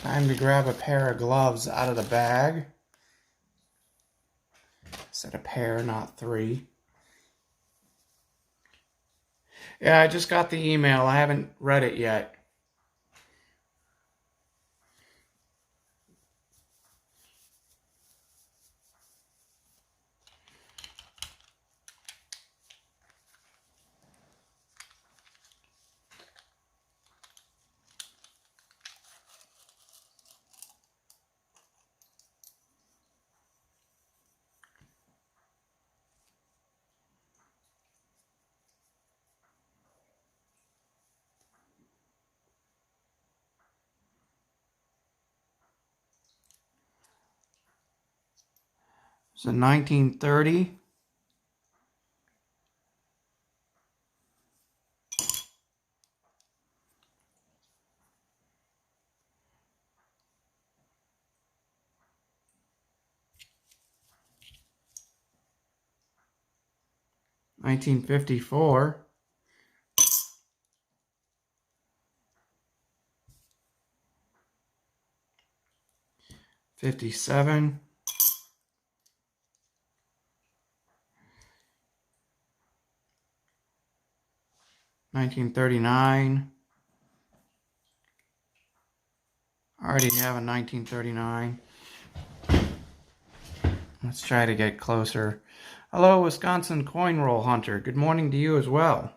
Time to grab a pair of gloves out of the bag. I said a pair, not three. Yeah, I just got the email. I haven't read it yet. It's in 1930. $1954. $57. $1939. I already have a 1939. Let's try to get closer. Hello, Wisconsin Coin Roll Hunter. Good morning to you as well.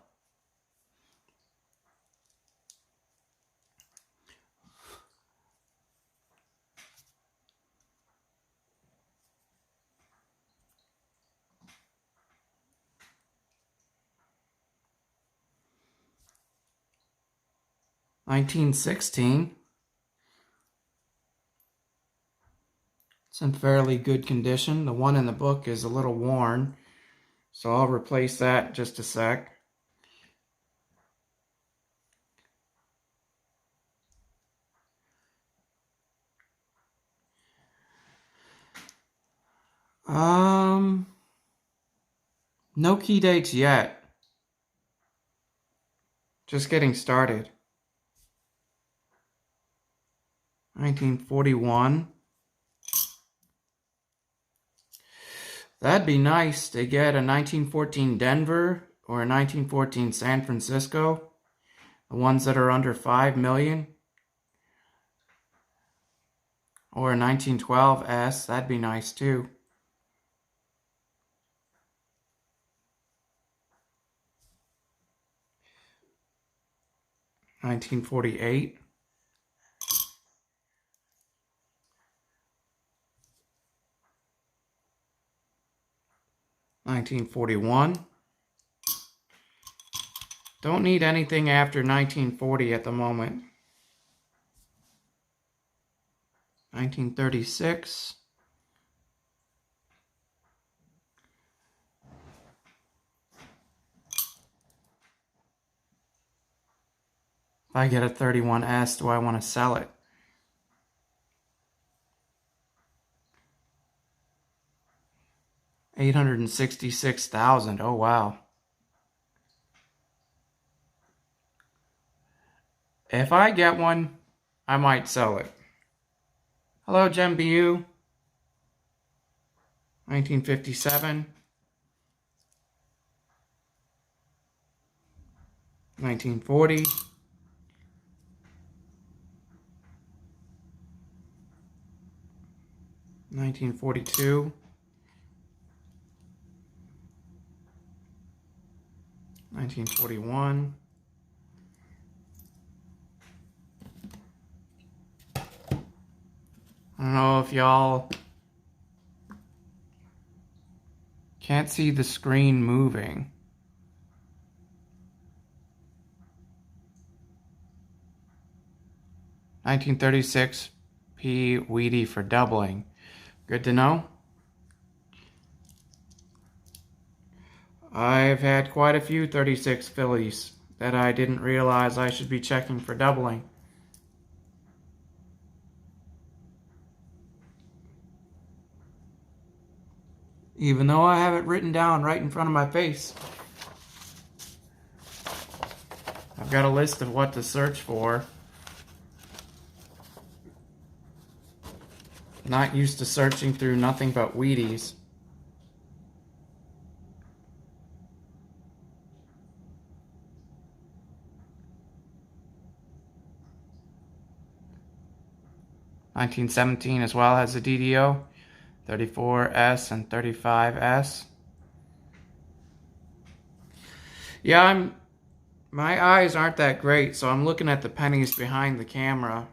$1916. It's in fairly good condition. The one in the book is a little worn, so I'll replace that in just a sec. No key dates yet. Just getting started. 1941. That'd be nice to get a 1914 Denver or a 1914 San Francisco. The ones that are under 5 million. Or a 1912 S. That'd be nice too. $1948. $1941. Don't need anything after 1940 at the moment. 1936. If I get a 31S, do I want to sell it? $866,000. Oh, wow. If I get one, I might sell it. Hello, Gem BU. 1957. 1940. 1942. 1941. I don't know if y'all can't see the screen moving. $1936 P. Weedy for doubling. Good to know. I've had quite a few 36 fillies that I didn't realize I should be checking for doubling. Even though I have it written down right in front of my face. I've got a list of what to search for. Not used to searching through nothing but Wheaties. (1917) as well has a DDO. 34S and 35S. Yeah, my eyes aren't that great, so I'm looking at the pennies behind the camera.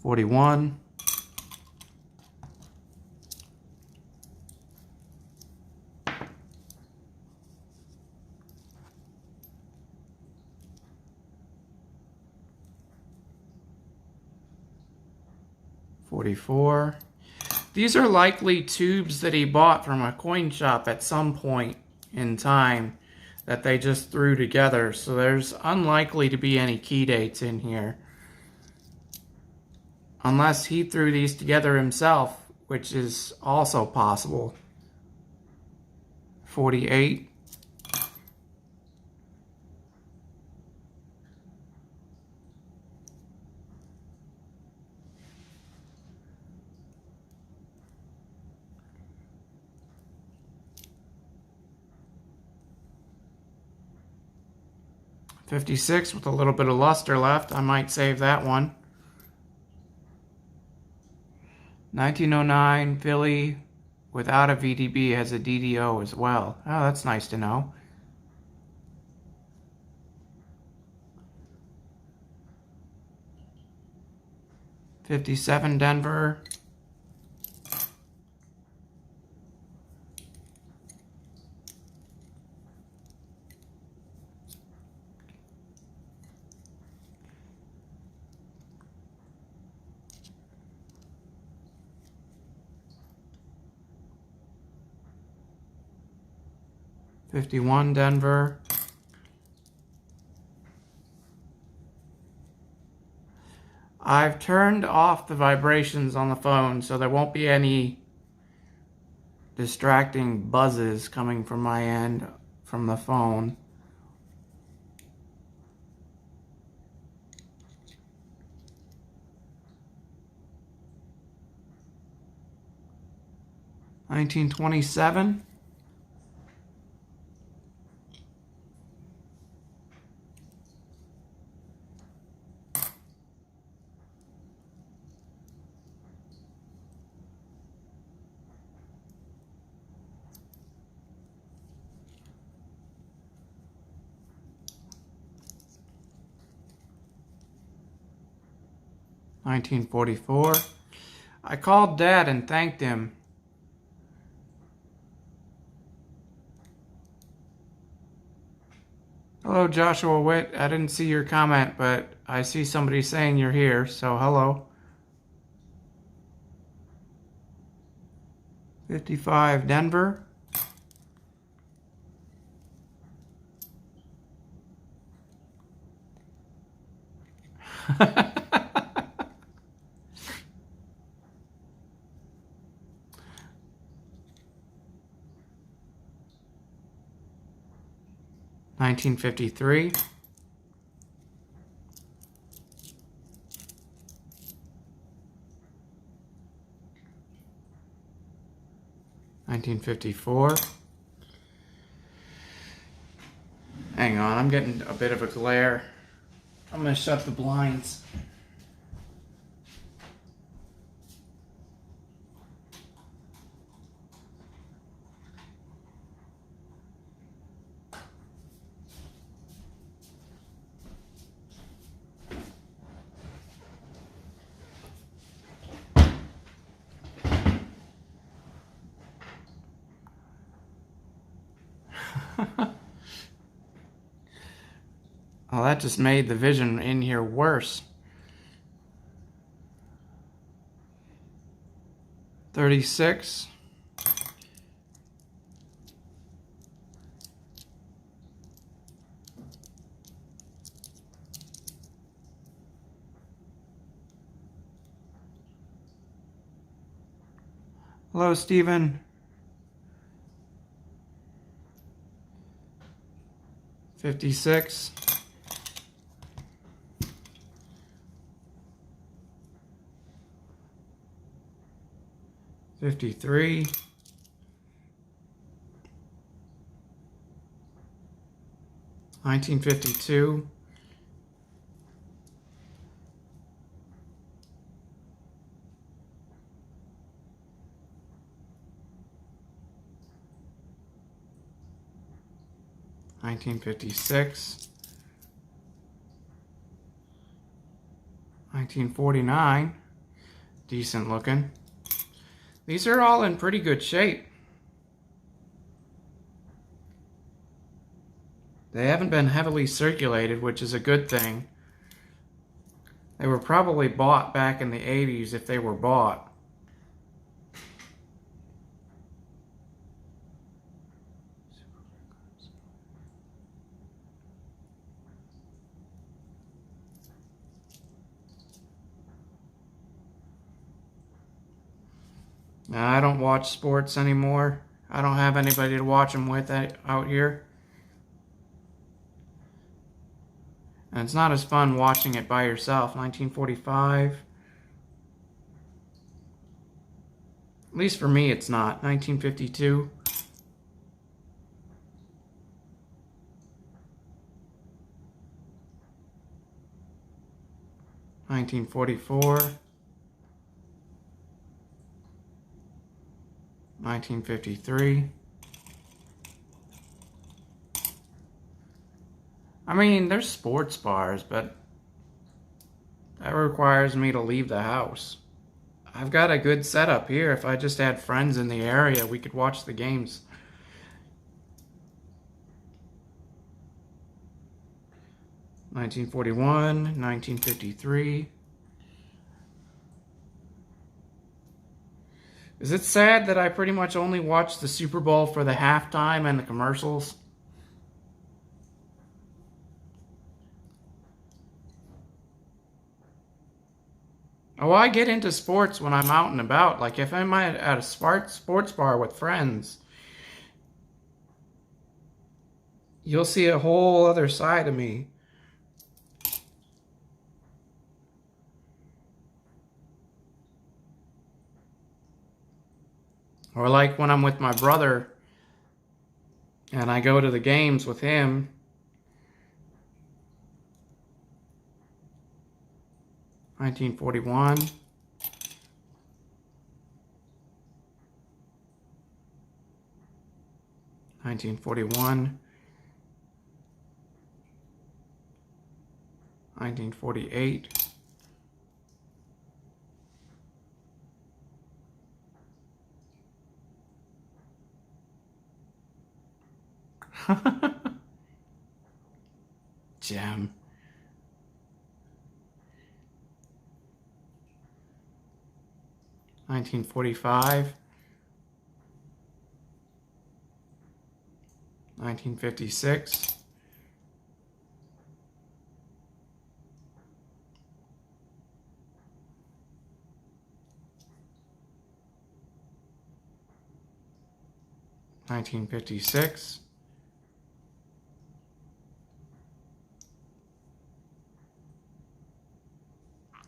$41. $44. These are likely tubes that he bought from a coin shop at some point in time that they just threw together, so there's unlikely to be any key dates in here. Unless he threw these together himself, which is also possible. 48. $56 with a little bit of luster left. I might save that one. 1909 Philly without a VDB has a DDO as well. Oh, that's nice to know. $57 Denver. $51 Denver. I've turned off the vibrations on the phone so there won't be any distracting buzzes coming from my end from the phone. $1927. $1944. I called Dad and thanked him. Hello, Joshua Witt. I didn't see your comment, but I see somebody saying you're here, so hello. 55 Denver. $1953. $1954. Hang on, I'm getting a bit of a glare. I'm gonna shut the blinds. Well, that just made the vision in here worse. 36. Hello, Stephen. 56. 53. 1952. 1956. 1949. Decent looking. These are all in pretty good shape. They haven't been heavily circulated, which is a good thing. They were probably bought back in the 80s if they were bought. Now, I don't watch sports anymore. I don't have anybody to watch them with out here. And it's not as fun watching it by yourself. 1945. At least for me, it's not. 1952. 1944. 1953. I mean, there's sports bars, but that requires me to leave the house. I've got a good setup here. If I just had friends in the area, we could watch the games. 1941, 1953. Is it sad that I pretty much only watched the Super Bowl for the halftime and the commercials? Oh, I get into sports when I'm out and about. Like if I'm at a sports bar with friends, you'll see a whole other side of me. Or like when I'm with my brother and I go to the games with him. 1941. 1941. 1948. 'Gem. 1945. 1956. 1956.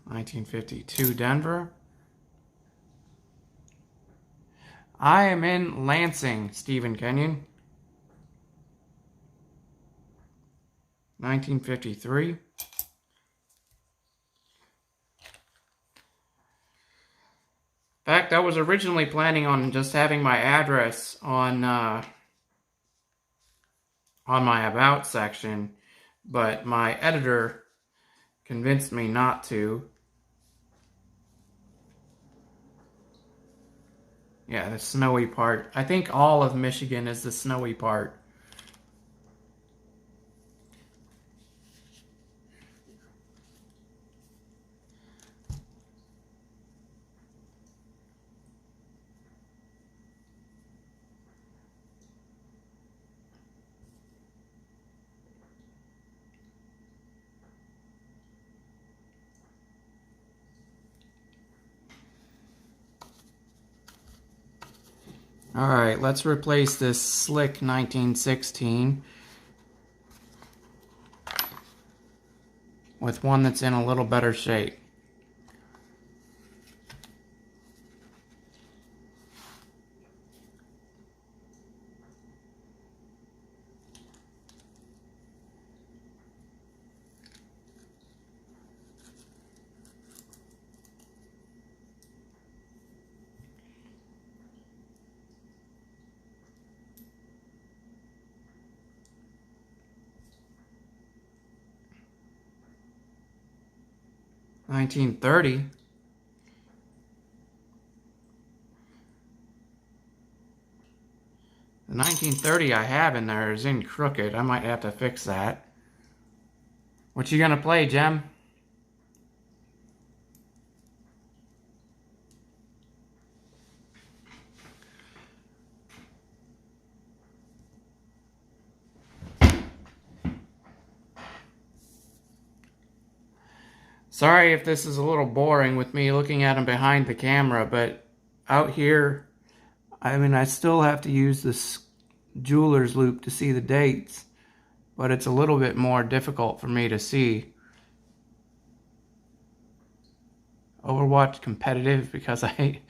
1952 Denver. I am in Lansing, Stephen Kenyon. 1953. In fact, I was originally planning on just having my address on my About section, but my editor convinced me not to. Yeah, the snowy part. I think all of Michigan is the snowy part. Alright, let's replace this slick 1916 with one that's in a little better shape. $19.30. The $19.30 I have in there is in crooked. I might have to fix that. What you gonna play, Jem? Sorry if this is a little boring with me looking at them behind the camera, but out here, I mean, I still have to use this jeweler's loop to see the dates, but it's a little bit more difficult for me to see. Overwatch competitive because I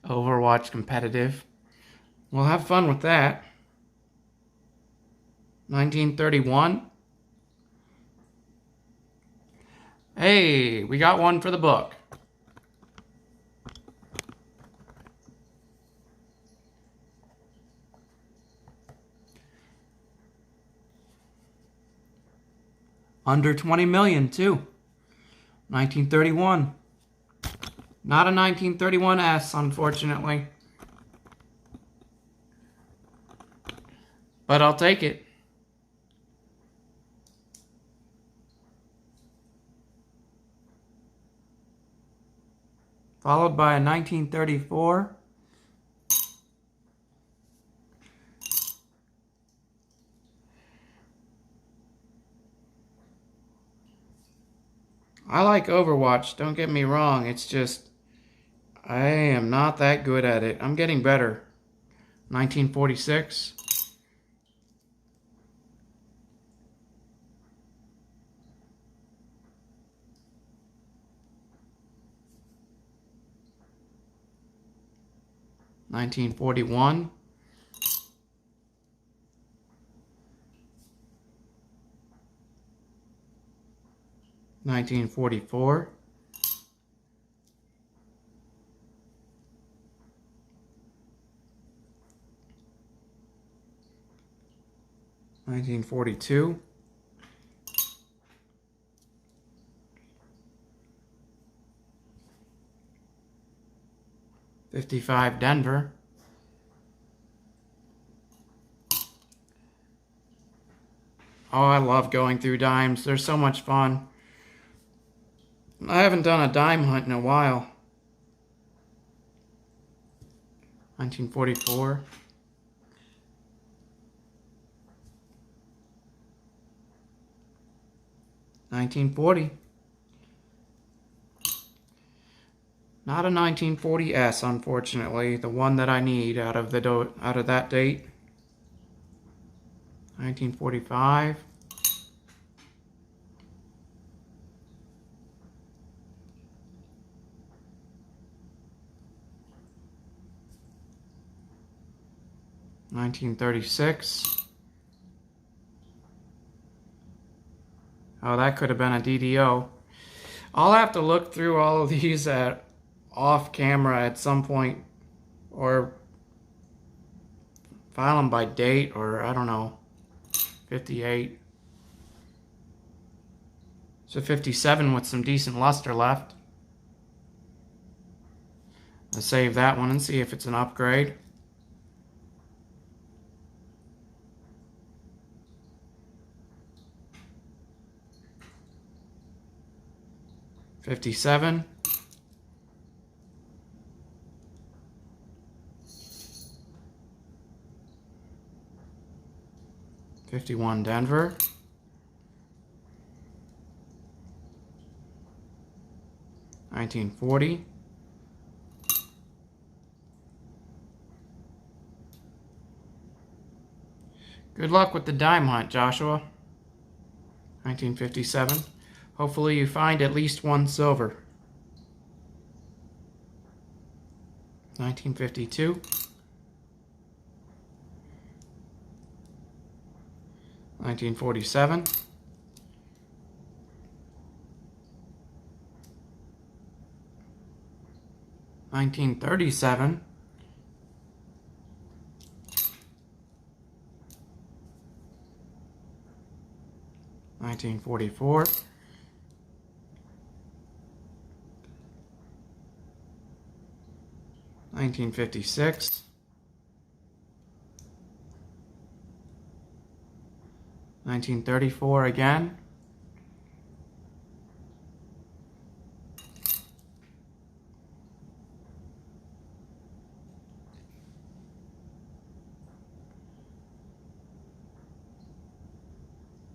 Overwatch competitive. We'll have fun with that. 1931. Hey, we got one for the book. Under 20 million too. 1931. Not a 1931S, unfortunately. But I'll take it. Followed by a 1934. I like Overwatch, don't get me wrong, it's just I am not that good at it. I'm getting better. 1946. $1941. $1944. $1942. $55 Denver. Oh, I love going through dimes. They're so much fun. I haven't done a dime hunt in a while. 1944. $1940. Not a 1940S, unfortunately. The one that I need out of that date. 1945. $1936. Oh, that could have been a DDO. I'll have to look through all of these off camera at some point, or file them by date, or I don't know. 58. So 57 with some decent luster left. I'll save that one and see if it's an upgrade. $57. $51 Denver. $1940. Good luck with the dime hunt, Joshua. 1957. Hopefully you find at least one silver. 1952. 1947. 1937. 1944. 1956. 1934 again.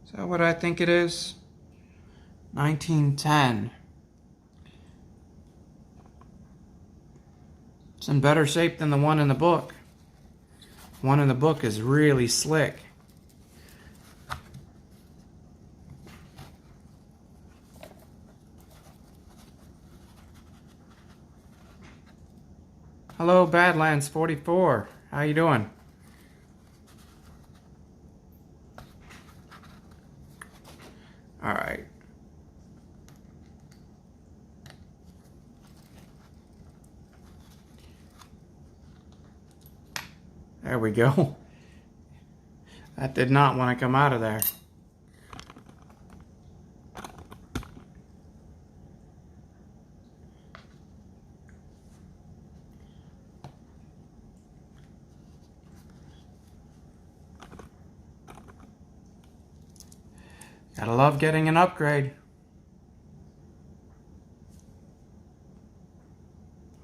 'Is that what I think it is? 1910. It's in better shape than the one in the book. The one in the book is really slick. Hello, Badlands 44. How you doing? All right. There we go. That did not want to come out of there. Gotta love getting an upgrade.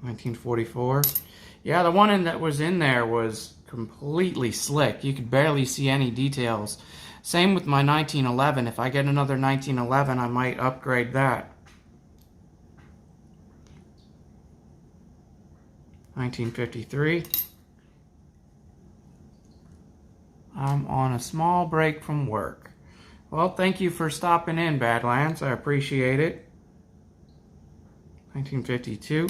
1944. Yeah, the one that was in there was completely slick. You could barely see any details. Same with my 1911. If I get another 1911, I might upgrade that. 1953. I'm on a small break from work. Well, thank you for stopping in, Badlands. I appreciate it. 1952.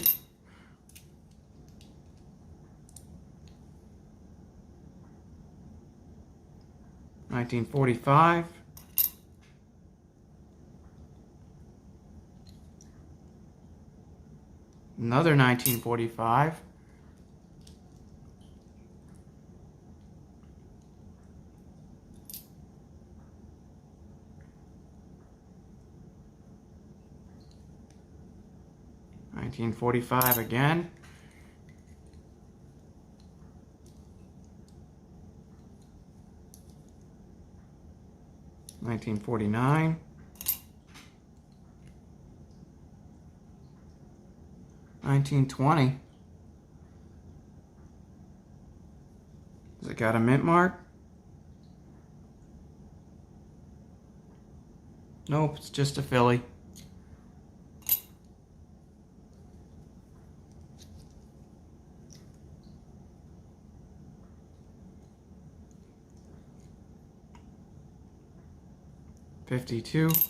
1945. 1945. 1945 again. 1949. 1920. Has it got a mint mark? Nope, it's just a filly. $52.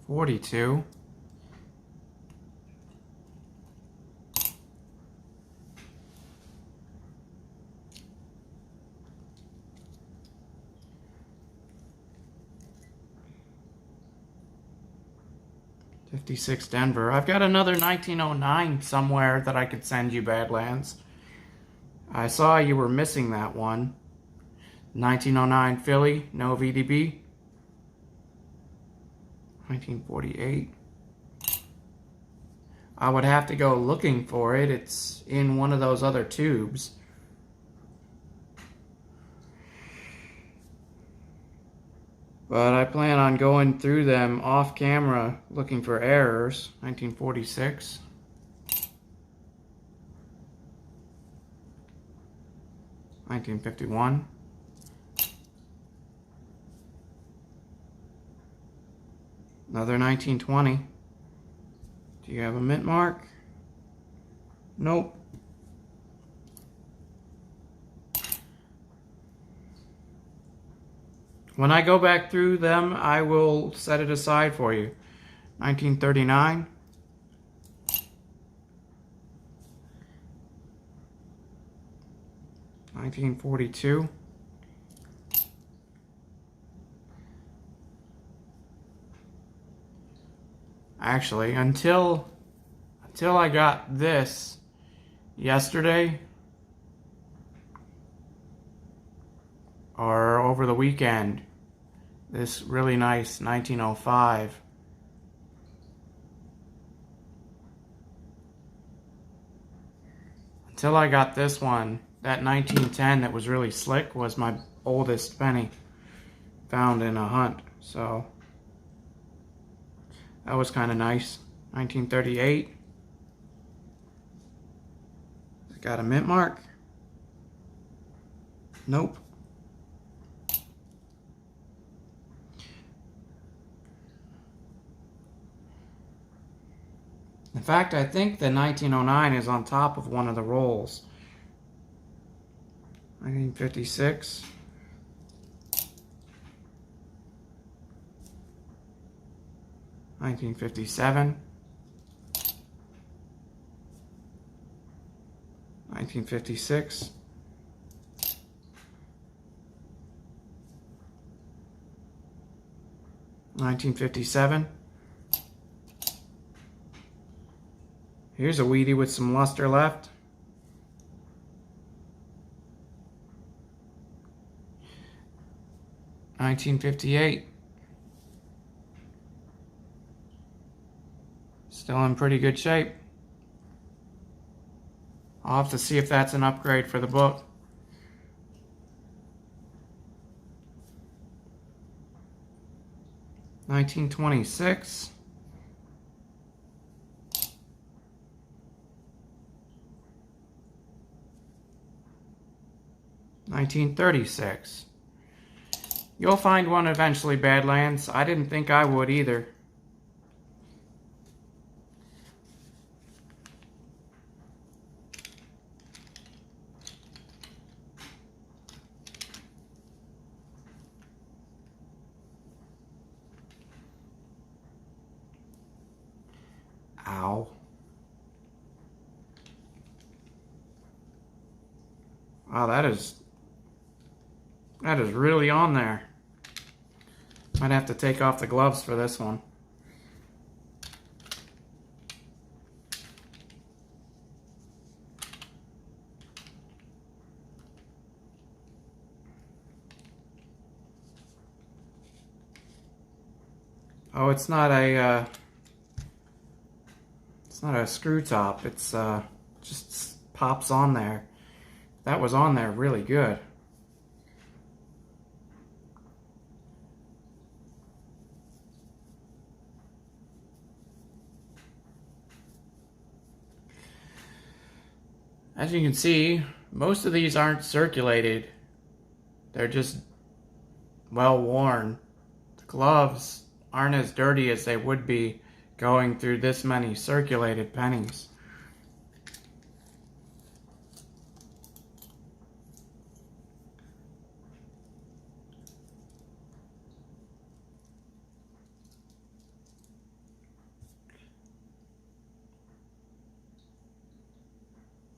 42. 56 Denver. I've got another 1909 somewhere that I could send you, Badlands. I saw you were missing that one. 1909 Philly, no VDB. 1948. I would have to go looking for it. It's in one of those other tubes. But I plan on going through them off camera looking for errors. 1946. 1951. Another 1920. Do you have a mint mark? Nope. When I go back through them, I will set it aside for you. 1939. 1942. Actually, until I got this yesterday or over the weekend, this really nice 1905. Until I got this one, that 1910 that was really slick was my oldest penny found in a hunt. So that was kind of nice. 1938. Got a mint mark? Nope. In fact, I think the 1909 is on top of one of the rolls. 1956. 1957. 1956. 1957. Here's a weedy with some luster left. 1958. Still in pretty good shape. I'll have to see if that's an upgrade for the book. 1926. 1936. You'll find one eventually, Badlands. I didn't think I would either. Ow. Wow, that is really on there. Might have to take off the gloves for this one. Oh, it's not a screw top. It's just pops on there. That was on there really good. As you can see, most of these aren't circulated. They're just well worn. The gloves aren't as dirty as they would be going through this many circulated pennies.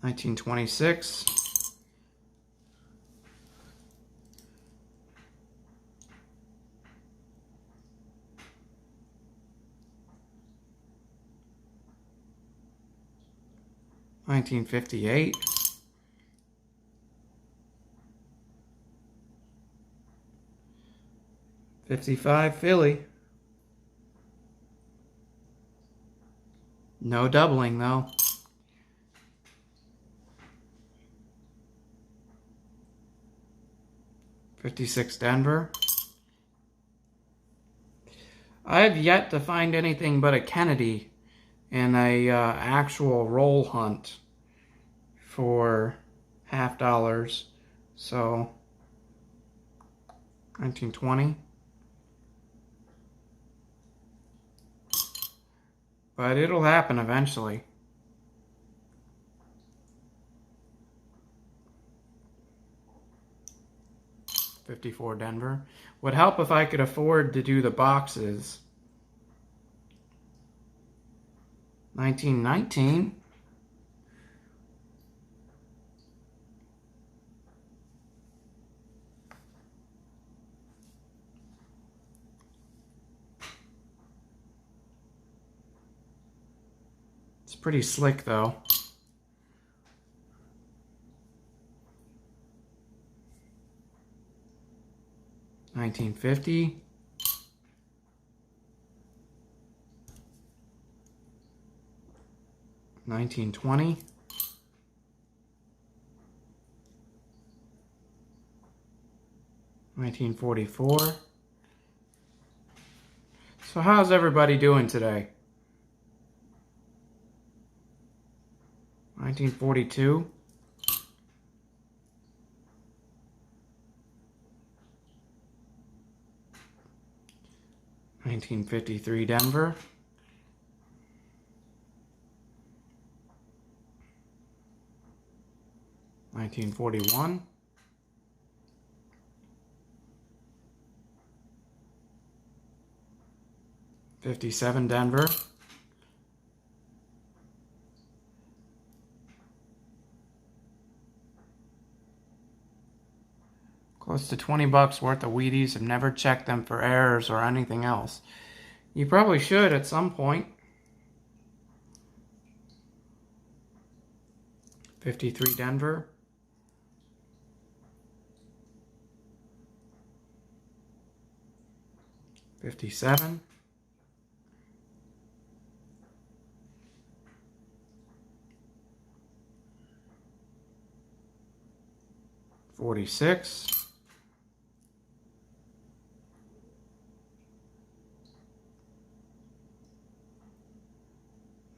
$19.26. $19.58. $55 Philly. No doubling though. $56 Denver. I have yet to find anything but a Kennedy in a actual roll hunt for $50. So 1920. but it'll happen eventually. $54 Denver. Would help if I could afford to do the boxes. 1919. It's pretty slick though. $19.50. $19.20. $19.44. So how's everybody doing today? $19.42. $19.53 Denver. $19.41. $57 Denver. Close to 20 bucks worth of Wheaties. Have never checked them for errors or anything else. You probably should at some point. 53 Denver. $57. $46.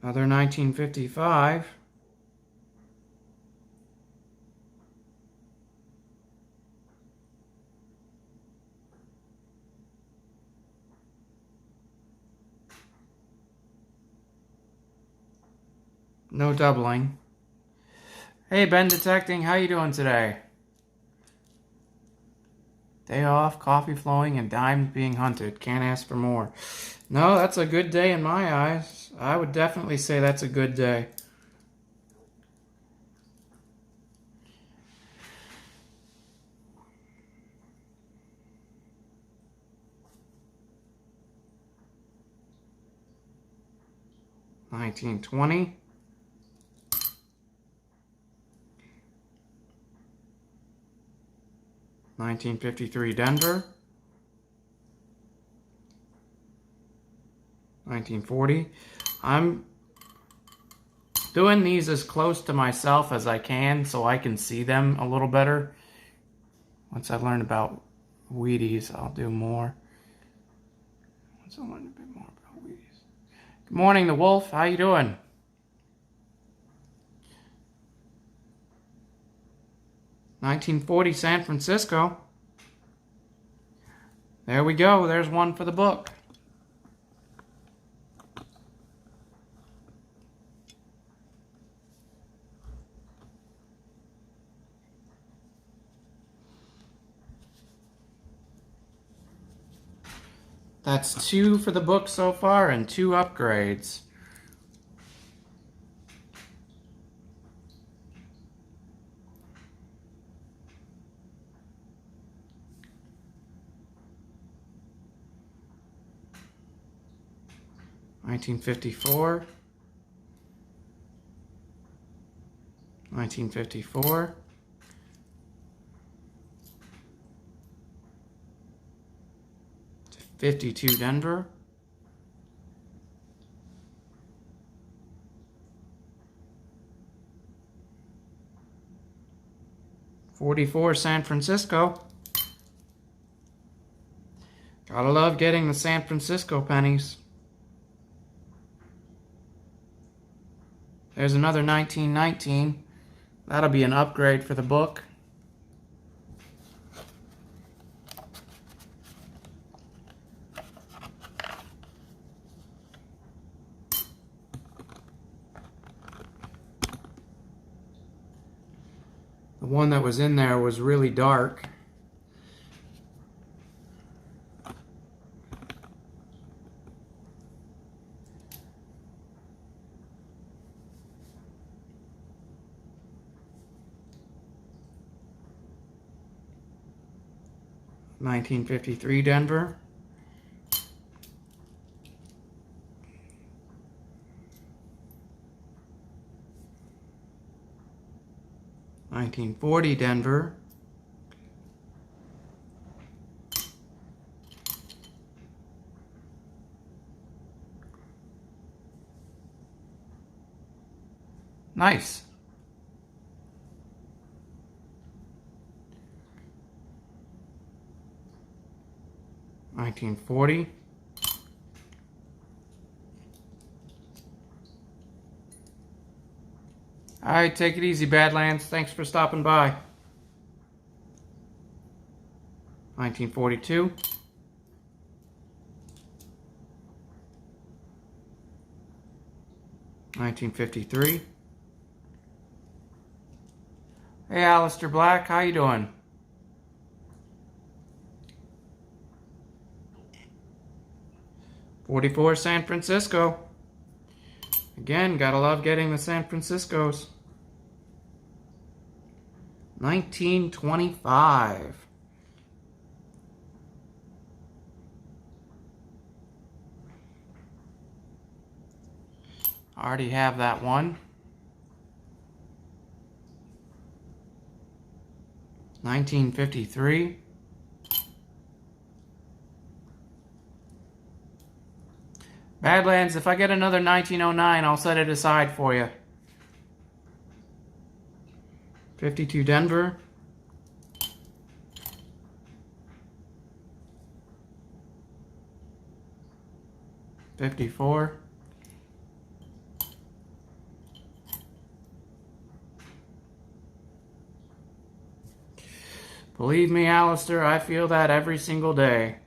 Another $19.55. No doubling. Hey, Ben Detecting, how you doing today? Day off, coffee flowing, and dimes being hunted. Can't ask for more. No, that's a good day in my eyes. I would definitely say that's a good day. $19.20. $19.53 Denver. $19.40. I'm doing these as close to myself as I can so I can see them a little better. Once I learn about Wheaties, I'll do more. Once I learn a bit more about Wheaties. Good morning, the Wolf. How you doing? $19.40 San Francisco. There we go. There's one for the book. That's 2 for the book so far and 2 upgrades. $19.54. $19.54. $52 Denver. $44 San Francisco. Gotta love getting the San Francisco pennies. There's another 1919. That'll be an upgrade for the book. The one that was in there was really dark. $19.53 Denver. $19.40 Denver. Nice. $19.40. Alright, take it easy, Badlands. Thanks for stopping by. $19.42. $19.53. Hey, Alistair Black, how you doing? $44 San Francisco. Again, gotta love getting the San Franciscos. $19.25. Already have that one. $19.53. Badlands, if I get another 1909, I'll set it aside for you. 52 Denver. $54. Believe me, Alistair, I feel that every single day.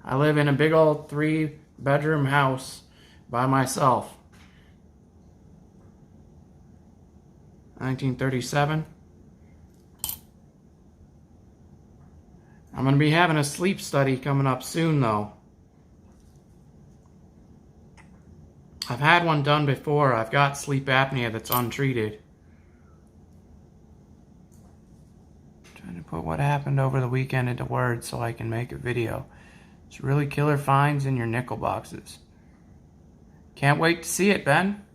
I live in a big old 3-bedroom house by myself. 1937. I'm going to be having a sleep study coming up soon, though. I've had one done before. I've got sleep apnea that's untreated. Trying to put what happened over the weekend into words so I can make a video. It's really killer finds in your nickel boxes. Can't wait to see it, Ben.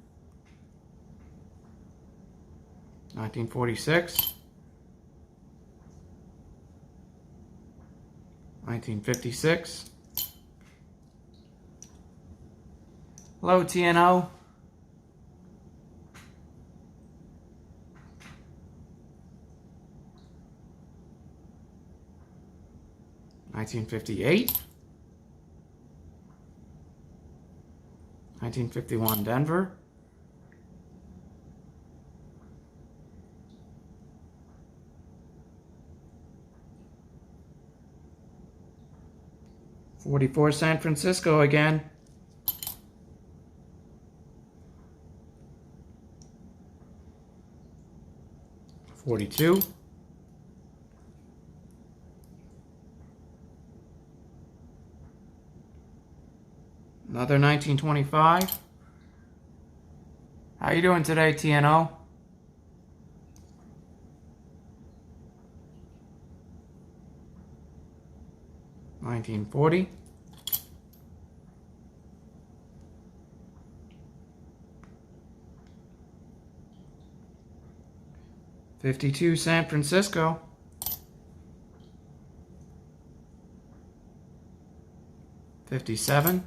1946. 1956. Hello, TNO. $1958. 1951 Denver. $44 San Francisco again. $42. Another 1925. How you doing today, TNO? $19.40. $52 San Francisco. $57.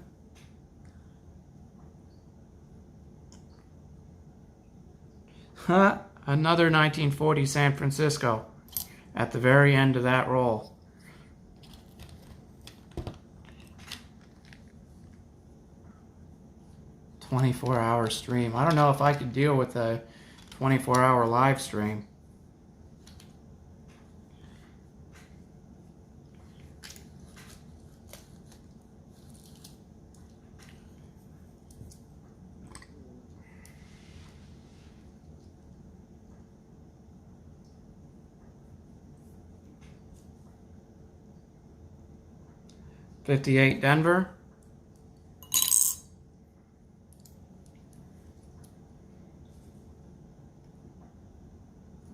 Another 1940 San Francisco at the very end of that roll. "24-hour stream." I don't know if I could deal with a 24-hour live stream. 58 Denver.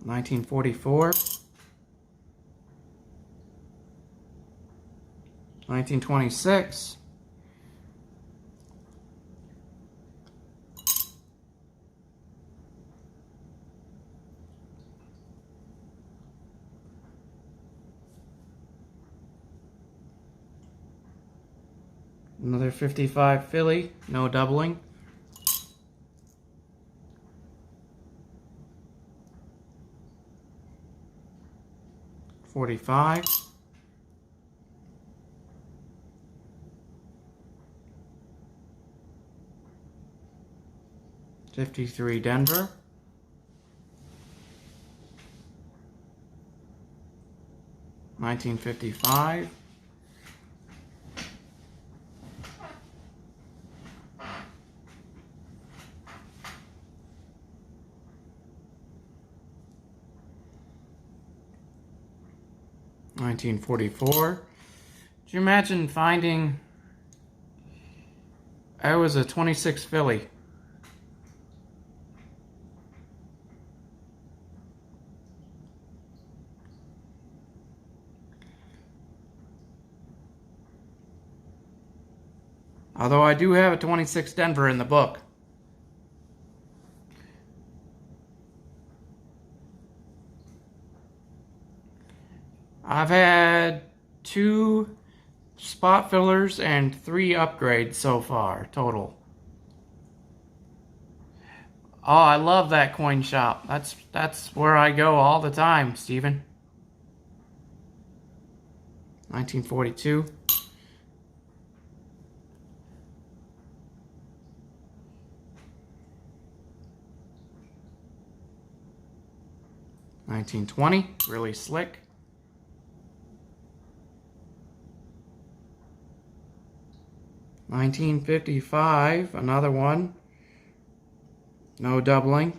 1944. 1926. 55 Philly, no doubling. 45. 53 Denver. 1955. 1944. Could you imagine finding I was a 26 Philly? Although I do have a 26 Denver in the book. I've had 2 spot fillers and 3 upgrades so far, total. Oh, I love that coin shop. That's where I go all the time, Steven. 1942. 1920, really slick. 1955, another one. No doubling.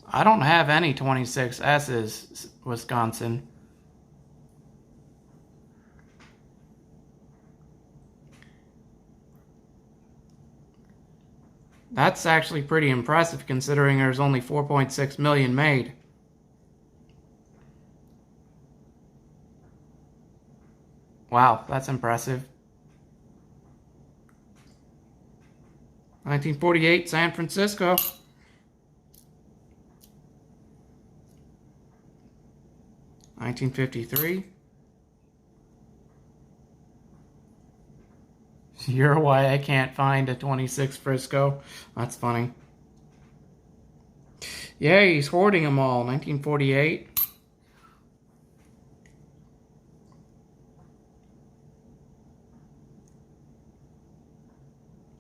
'I don't have any 26S's, Wisconsin. That's actually pretty impressive considering there's only 4.6 million made. Wow, that's impressive. 1948, San Francisco. 1953. You're why I can't find a 26 Frisco. That's funny. Yeah, he's hoarding them all. 1948.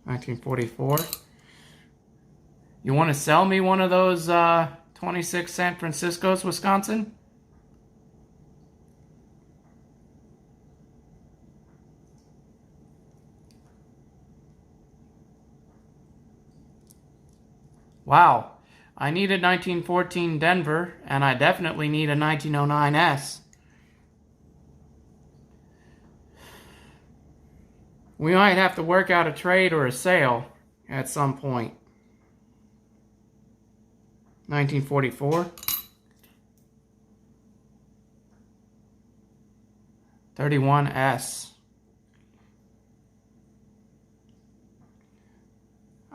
1944. You want to sell me one of those 26 San Franciscos, Wisconsin? Wow, I need a 1914 Denver, and I definitely need a 1909S. We might have to work out a trade or a sale at some point. 1944. 31S.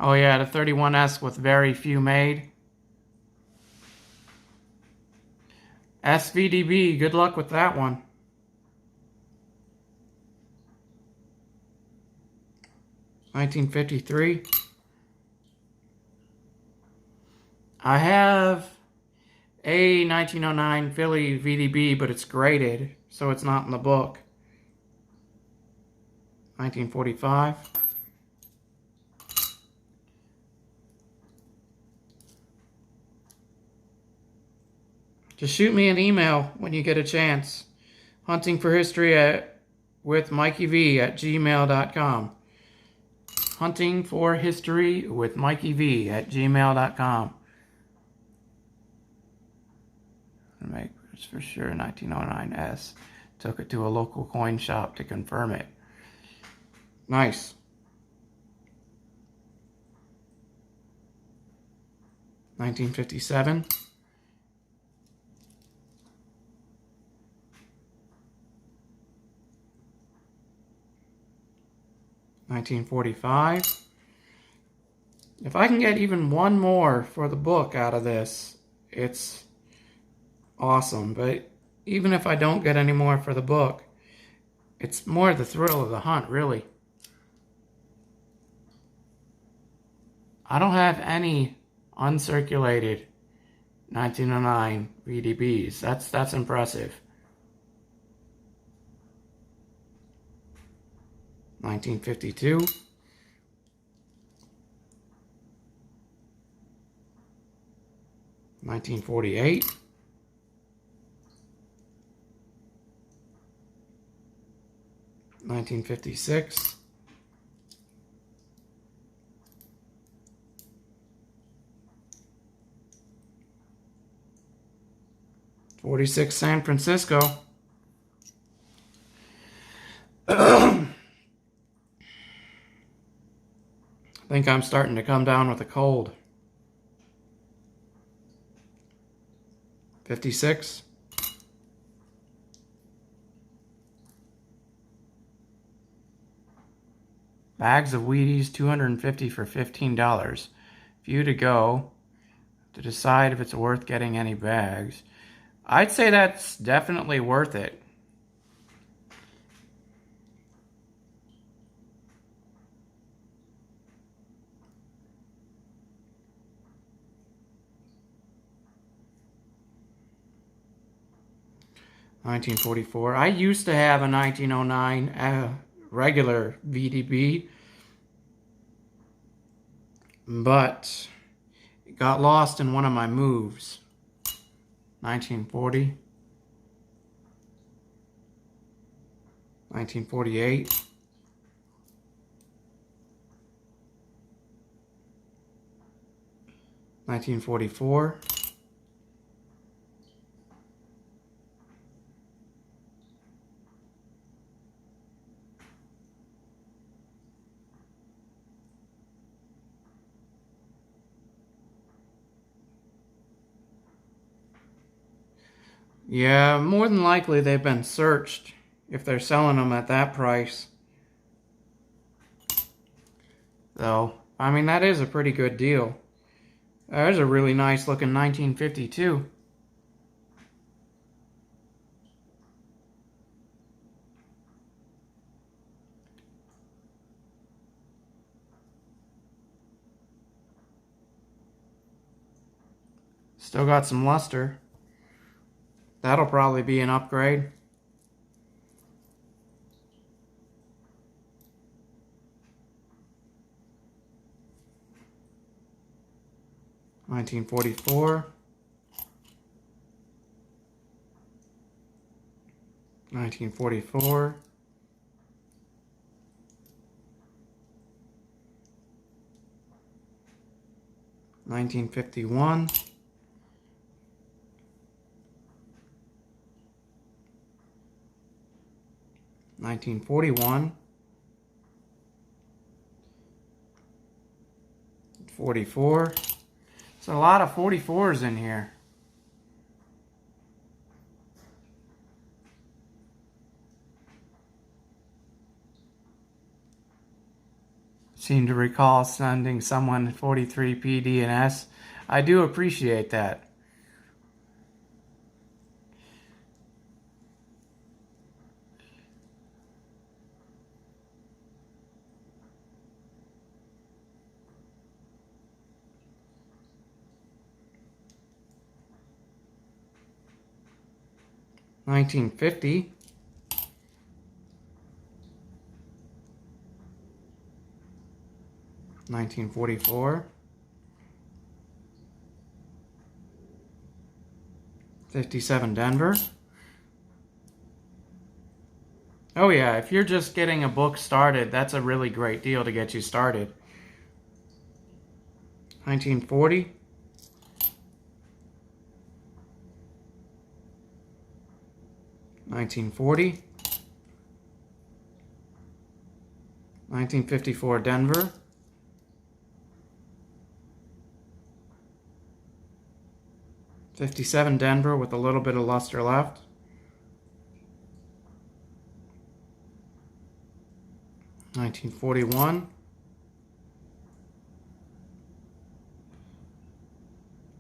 Oh yeah, the 31S with very few made. SVDB, good luck with that one. $1953. I have a 1909 Philly VDB, but it's graded, so it's not in the book. 1945. Just shoot me an email when you get a chance. Huntingforhistory with MikeyV@gmail.com. huntingforhistory with MikeyV@gmail.com. Make for sure 1909S. Took it to a local coin shop to confirm it. Nice. $1957. $1945. If I can get even one more for the book out of this, it's awesome. But even if I don't get any more for the book, it's more the thrill of the hunt, really. I don't have any uncirculated 1909 VDBs. That's impressive. 1952. 1948. 1956. 46 San Francisco. I think I'm starting to come down with a cold. 56. Bags of Wheaties, 250 for $15. Few to go to decide if it's worth getting any bags. I'd say that's definitely worth it. $1944. I used to have a 1909 regular VDB, but it got lost in one of my moves. 1940. 1948. 1944. 'Yeah, more than likely they've been searched if they're selling them at that price. Though, I mean, that is a pretty good deal. There's a really nice looking 1952. Still got some luster. That'll probably be an upgrade. $1944. 1944. $1951. 1941. 44. There's a lot of 44s in here. Seem to recall sending someone 43 PD and S. I do appreciate that. $1950. 1944. 57 Denver. Oh yeah, if you're just getting a book started, that's a really great deal to get you started. 1940. 1940. 1954 Denver. 57 Denver with a little bit of luster left. 1941.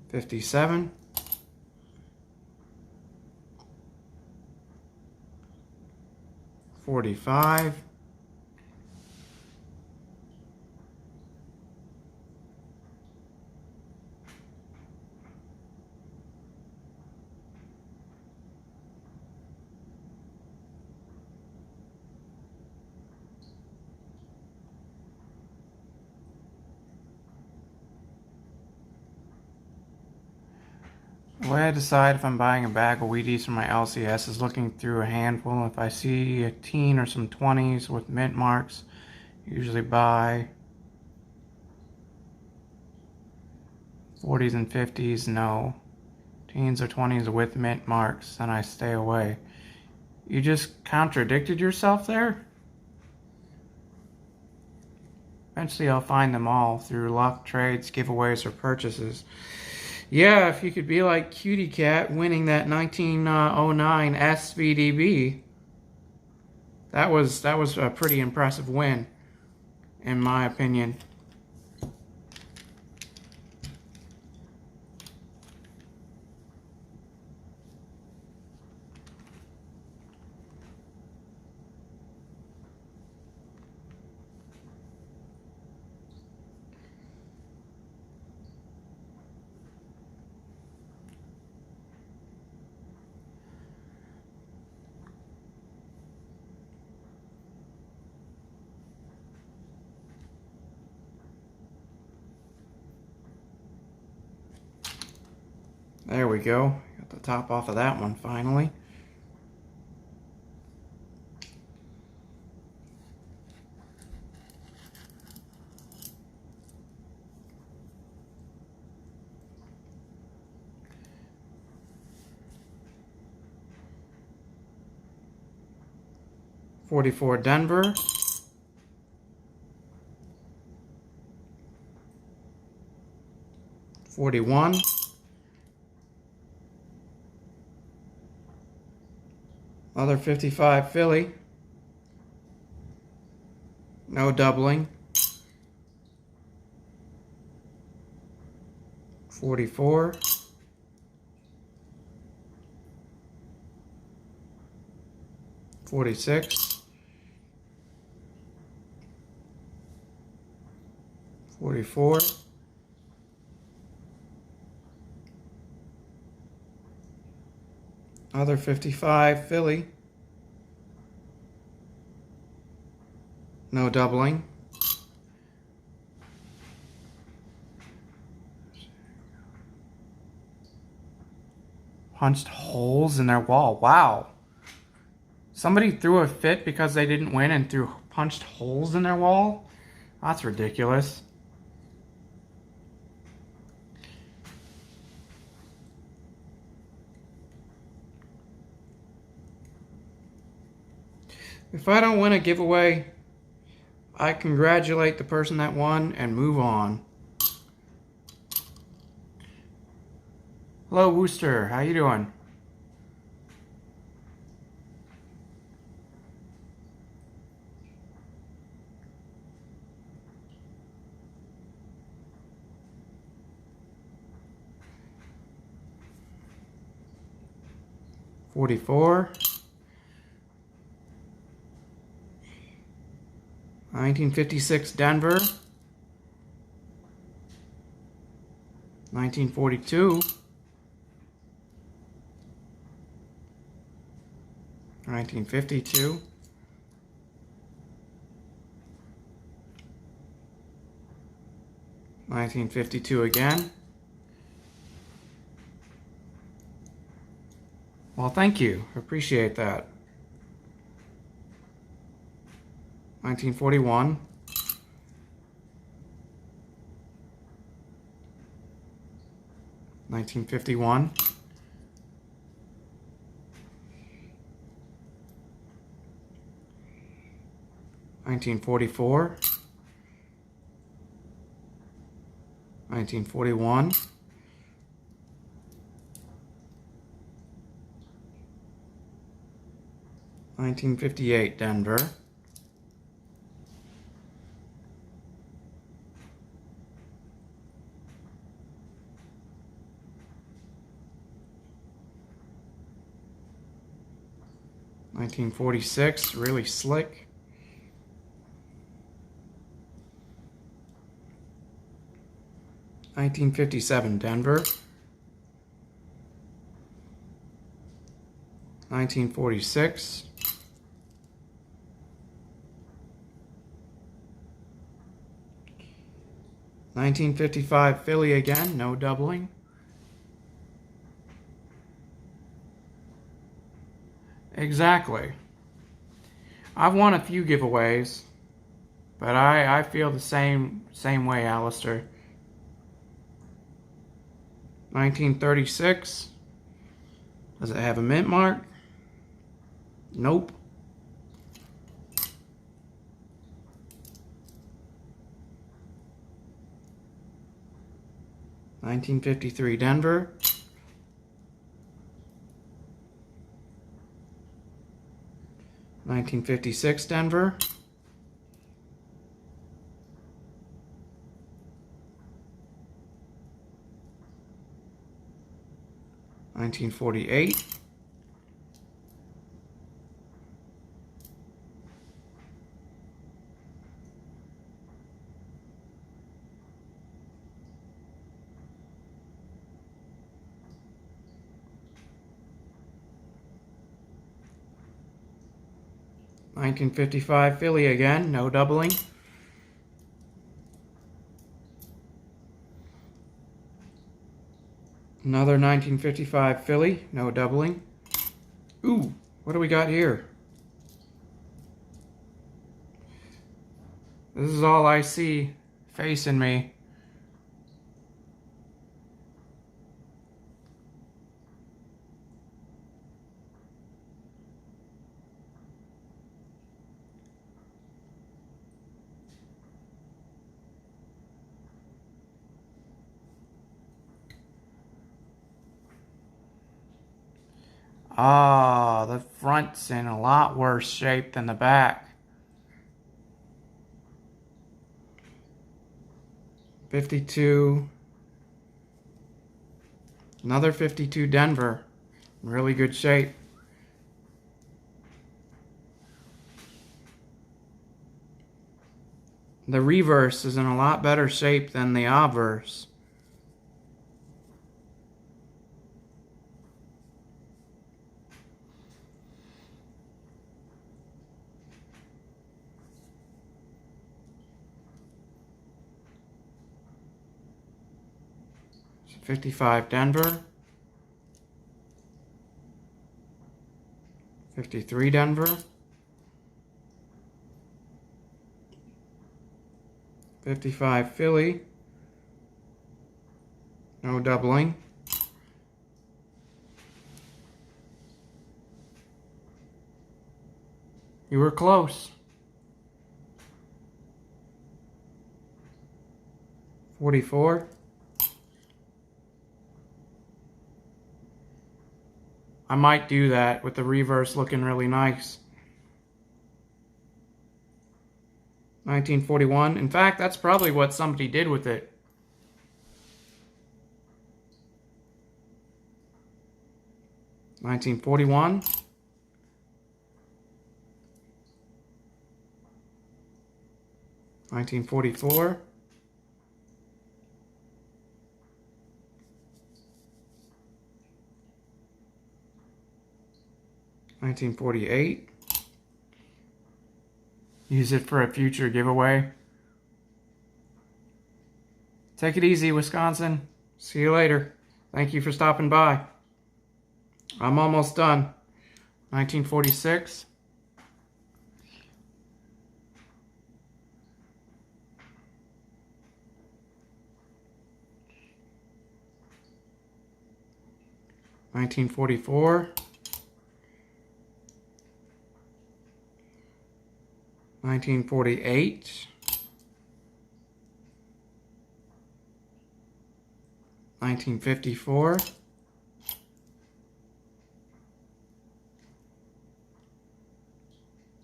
57. 45. 'The way I decide if I'm buying a bag of Wheaties for my LCS is looking through a handful. If I see a teen or some 20s with mint marks, usually buy. 40s and 50s, no. Teens or 20s with mint marks, then I stay away. You just contradicted yourself there? Eventually I'll find them all through luck, trades, giveaways, or purchases. Yeah, if you could be like Cutie Cat winning that 1909 SVDB, that was a pretty impressive win, in my opinion. There we go. Got the top off of that one finally. .44 Denver. .41. Other 55 Philly. No doubling. 44. 46. 44. Other 55 Philly. No doubling. Punched holes in their wall. Wow. Somebody threw a fit because they didn't win and punched holes in their wall? That's ridiculous. If I don't win a giveaway, I congratulate the person that won and move on. Hello, Wooster. How you doing? .44. 1956 Denver. 1942. 1952. 1952 again. Well, thank you. Appreciate that. 1941, 1951, 1944, 1941, 1958, Denver, 1946, really slick, 1957, Denver, 1946, 1955, Philly again, no doubling. Exactly. I've won a few giveaways, but I feel the same way, Alistair. 1936. Does it have a mint mark? Nope. $1953 Denver. $1956 Denver. $1948. $1955 Philly again, no doubling. Another 1955 Philly, no doubling. Ooh, what do we got here? This is all I see facing me. Ah, the front's in a lot worse shape than the back. 52. Another 52 Denver. In really good shape. The reverse is in a lot better shape than the obverse. So 55 Denver. 53 Denver. 55 Philly. No doubling. You were close. 44. I might do that with the reverse looking really nice. 1941. In fact, that's probably what somebody did with it. $1941. $1944. $1948. Use it for a future giveaway. Take it easy, Wisconsin. See you later. Thank you for stopping by. I'm almost done. 1946. 1944, 1948, 1954,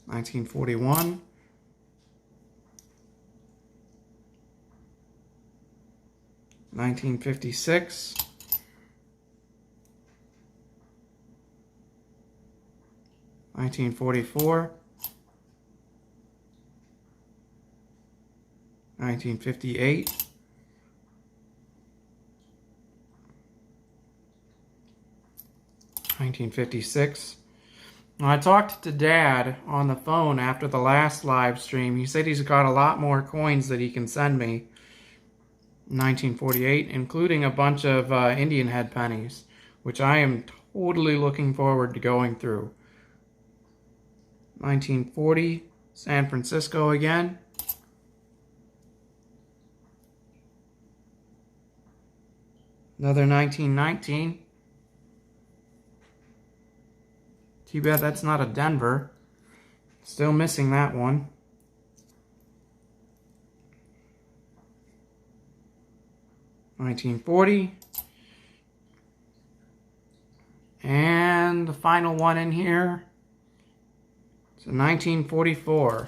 1941, 1956, 1944, 1958, 1956. Now, I talked to Dad on the phone after the last live stream. He said he's got a lot more coins that he can send me. 1948, including a bunch of Indian head pennies, which I am totally looking forward to going through. 1940, San Francisco again. Another 1919. Too bad that's not a Denver. Still missing that one. $1940. And the final one in here. It's a 1944.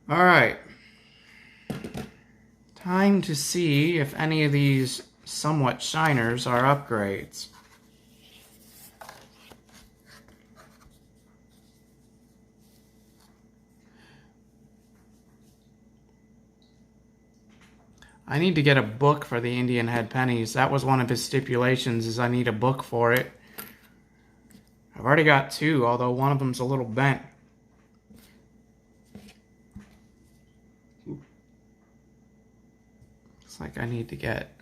All right. Time to see if any of these somewhat shiners are upgrades. I need to get a book for the Indian head pennies. That was one of his stipulations, is I need a book for it. I've already got two, although one of them's a little bent. Looks like I need to get...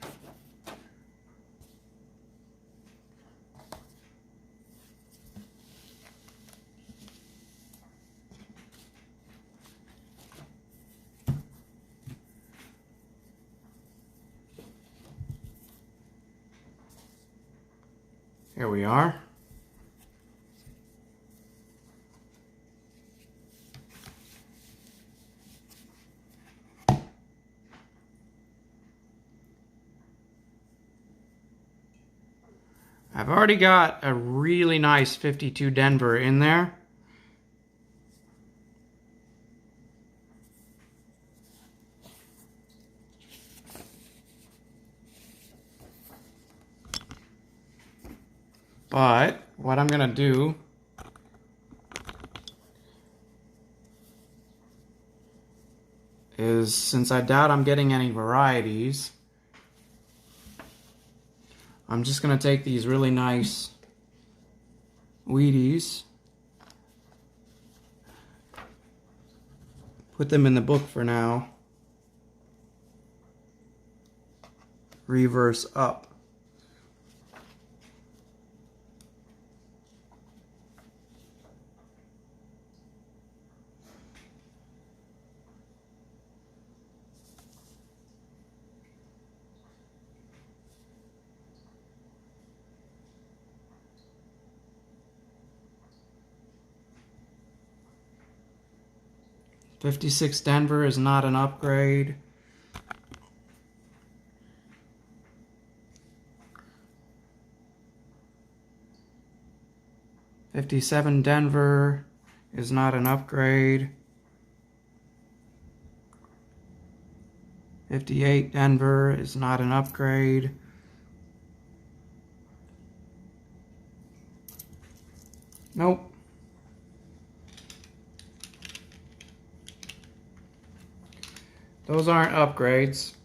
Here we are. I've already got a really nice 52 Denver in there. But what I'm going to do is, since I doubt I'm getting any varieties, I'm just going to take these really nice Wheaties, put them in the book for now, reverse up. .56 Denver is not an upgrade. .57 Denver is not an upgrade. 58 Denver is not an upgrade. Nope. Those aren't upgrades.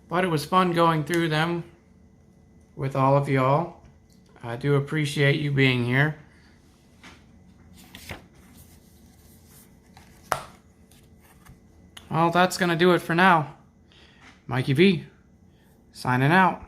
But it was fun going through them with all of y'all. I do appreciate you being here. Well, that's going to do it for now. Mikey V, signing out.